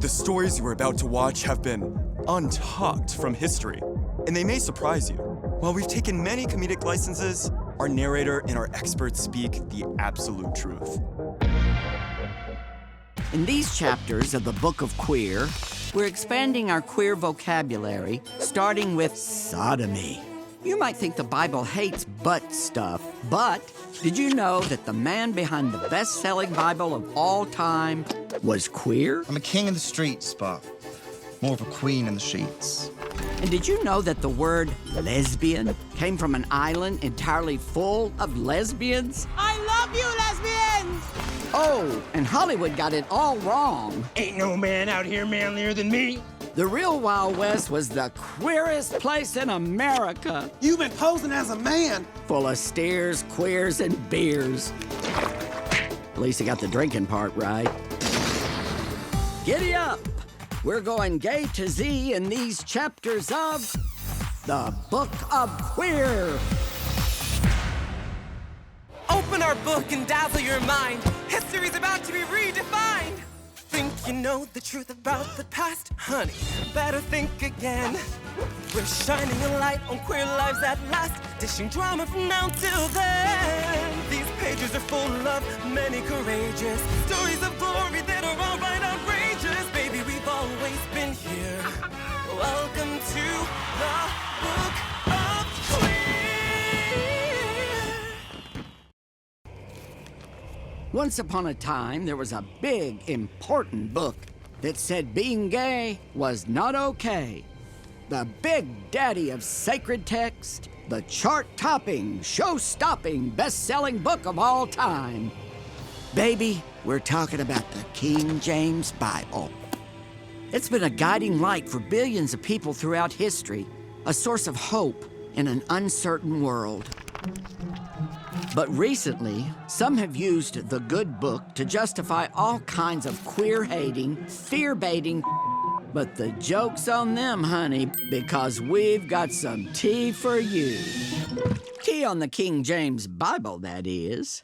The stories you are about to watch have been untucked from history, and they may surprise you. While we've taken many comedic licenses, our narrator and our experts speak the absolute truth. In these chapters of the Book of Queer, we're expanding our queer vocabulary, starting with sodomy. You might think the Bible hates butt stuff, but did you know that the man behind the best-selling Bible of all time was queer? I'm a king in the streets, but more of a queen in the sheets. And did you know that the word lesbian came from an island entirely full of lesbians? I love you, lesbians! Oh, and Hollywood got it all wrong. Ain't no man out here manlier than me. The real Wild West was the queerest place in America. You've been posing as a man. Full of steers, queers, and beers. At least I got the drinking part right. Giddy up! We're going gay to Z in these chapters of the Book of Queer. Open our book and dazzle your mind. History's about to be redefined. Think you know the truth about the past? Honey, better think again. We're shining a light on queer lives at last, dishing drama from now till then. These pages are full of many courageous stories of glory that are all right outrageous. Baby, we've always been here. Welcome to the Book of Queer. Once upon a time, there was a big, important book that said being gay was not okay. The big daddy of sacred text, the chart-topping, show-stopping, best-selling book of all time. Baby, we're talking about the King James Bible. It's been a guiding light for billions of people throughout history, a source of hope in an uncertain world. But recently, some have used the good book to justify all kinds of queer-hating, fear-baiting. But the joke's on them, honey, because we've got some tea for you. Tea on the King James Bible, that is.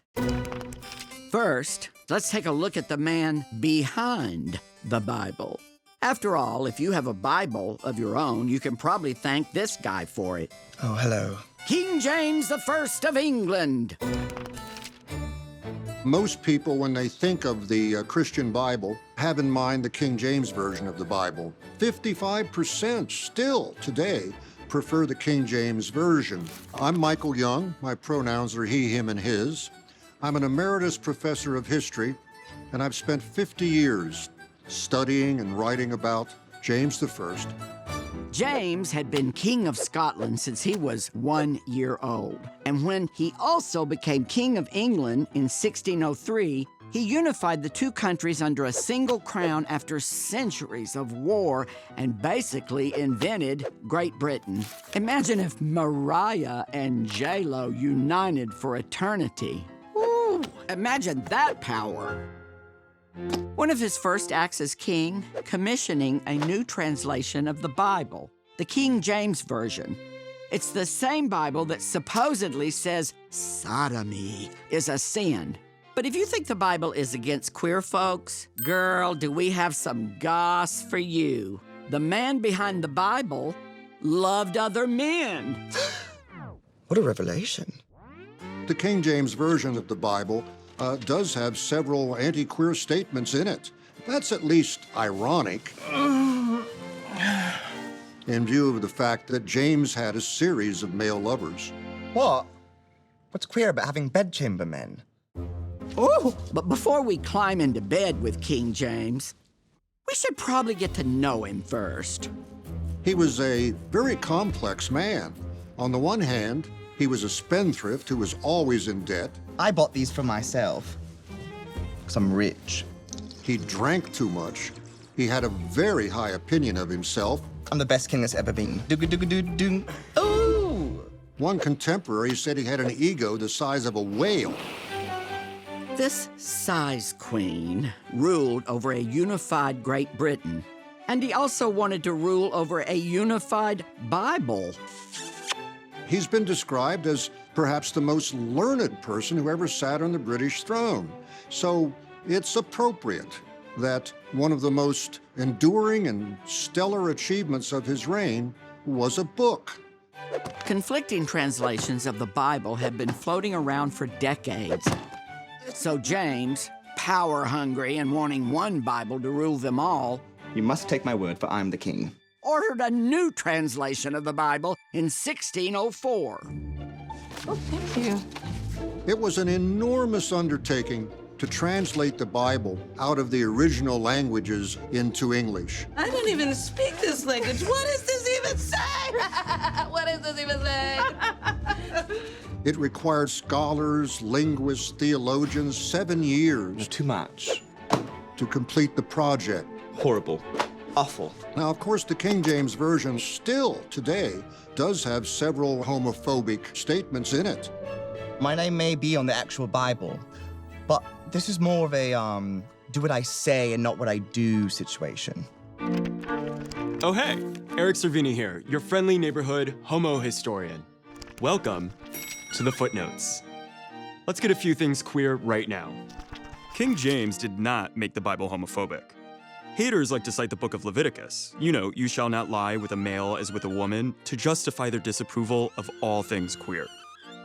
First, let's take a look at the man behind the Bible. After all, if you have a Bible of your own, you can probably thank this guy for it. Oh, hello. King James I of England. Most people, when they think of the Christian Bible, have in mind the King James Version of the Bible. 55% still today prefer the King James Version. I'm Michael Young. My pronouns are he, him, and his. I'm an emeritus professor of history, and I've spent 50 years studying and writing about James I. James had been King of Scotland since he was 1 year old. And when he also became King of England in 1603, he unified the two countries under a single crown after centuries of war and basically invented Great Britain. Imagine if Mariah and J-Lo united for eternity. Ooh, imagine that power. One of his first acts as king, commissioning a new translation of the Bible, the King James Version. It's the same Bible that supposedly says sodomy is a sin. But if you think the Bible is against queer folks, girl, do we have some goss for you. The man behind the Bible loved other men. What a revelation. The King James Version of the Bible does have several anti-queer statements in it. That's at least ironic, in view of the fact that James had a series of male lovers. What? What's queer about having bedchamber men? Oh, but before we climb into bed with King James, we should probably get to know him first. He was a very complex man. On the one hand, he was a spendthrift who was always in debt. I bought these for myself, because I'm rich. He drank too much. He had a very high opinion of himself. I'm the best king that's ever been. Doo-ga-doo-ga-doo-doo. Ooh! One contemporary said he had an ego the size of a whale. This size queen ruled over a unified Great Britain, and he also wanted to rule over a unified Bible. He's been described as perhaps the most learned person who ever sat on the British throne. So it's appropriate that one of the most enduring and stellar achievements of his reign was a book. Conflicting translations of the Bible have been floating around for decades. So James, power-hungry and wanting one Bible to rule them all, You must take my word for I'm the king. ordered a new translation of the Bible in 1604. Oh, thank you. It was an enormous undertaking to translate the Bible out of the original languages into English. I don't even speak this language. What does this even say? What does this even say? It required scholars, linguists, theologians 7 years Too much. to complete the project. Horrible. Awful. Now, of course, the King James Version still today does have several homophobic statements in it. My name may be on the actual Bible, but this is more of a do what I say and not what I do situation. Oh hey, Eric Cervini here, your friendly neighborhood homo historian. Welcome to the footnotes. Let's get a few things queer right now. King James did not make the Bible homophobic. Haters like to cite the book of Leviticus, you shall not lie with a male as with a woman, to justify their disapproval of all things queer.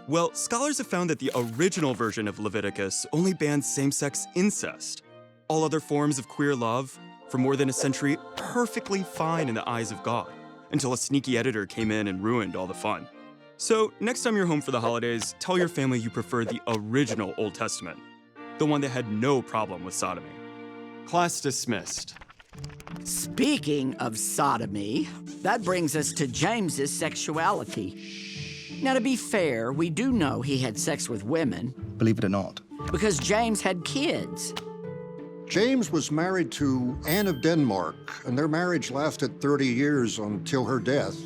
Well, scholars have found that the original version of Leviticus only banned same-sex incest. All other forms of queer love, for more than a century, perfectly fine in the eyes of God, until a sneaky editor came in and ruined all the fun. So, next time you're home for the holidays, tell your family you prefer the original Old Testament, the one that had no problem with sodomy. Class dismissed. Speaking of sodomy, that brings us to James's sexuality. Now, to be fair, we do know he had sex with women Believe it or not. because James had kids. James was married to Anne of Denmark, and their marriage lasted 30 years until her death.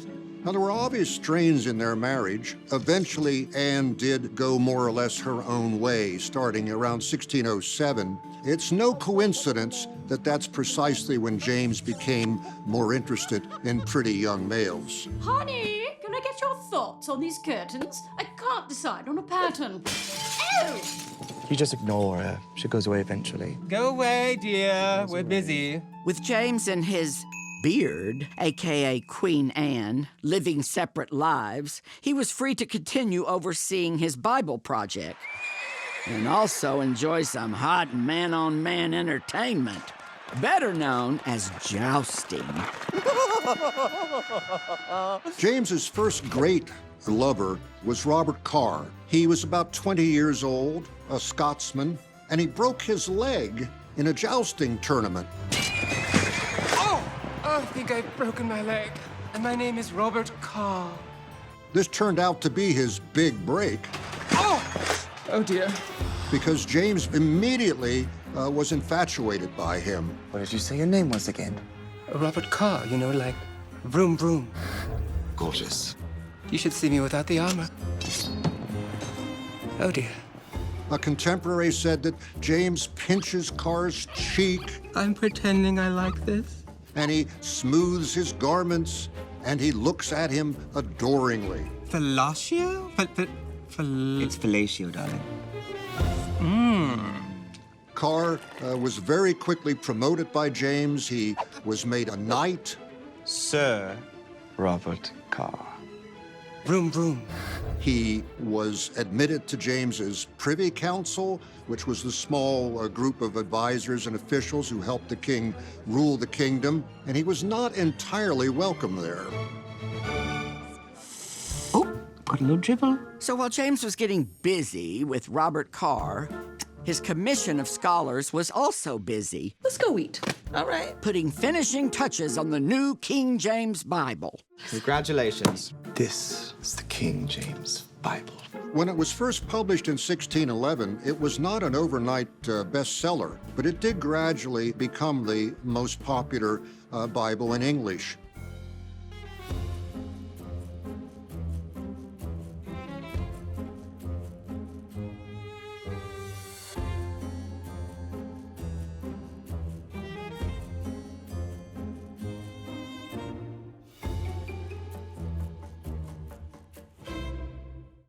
Now, there were obvious strains in their marriage. Eventually, Anne did go more or less her own way, starting around 1607. It's no coincidence that that's precisely when James became more interested in pretty young males. Honey, can I get your thoughts on these curtains? I can't decide on a pattern. Oh! You just ignore her. She goes away eventually. Go away, dear. We're busy. With James and his beard, aka Queen Anne, living separate lives, he was free to continue overseeing his Bible project and also enjoy some hot man-on-man entertainment, better known as jousting. James's first great lover was Robert Carr. He was about 20 years old, a Scotsman, and he broke his leg in a jousting tournament. I think I've broken my leg. And my name is Robert Carr. This turned out to be his big break Oh dear. because James immediately was infatuated by him. What did you say your name was again? Robert Carr, like vroom vroom. Gorgeous. You should see me without the armor. Oh dear. A contemporary said that James pinches Carr's cheek, I'm pretending I like this. and he smooths his garments, and he looks at him adoringly. Fellatio? It's fellatio, darling. Carr was very quickly promoted by James. He was made a knight. Sir Robert Carr. Vroom vroom. He was admitted to James's Privy Council, which was the small group of advisors and officials who helped the king rule the kingdom, and he was not entirely welcome there. Got a little dribble. So while James was getting busy with Robert Carr, his commission of scholars was also busy, Let's go eat. All right. putting finishing touches on the new King James Bible. Congratulations. This is the King James Bible. When it was first published in 1611, it was not an overnight bestseller, but it did gradually become the most popular Bible in English.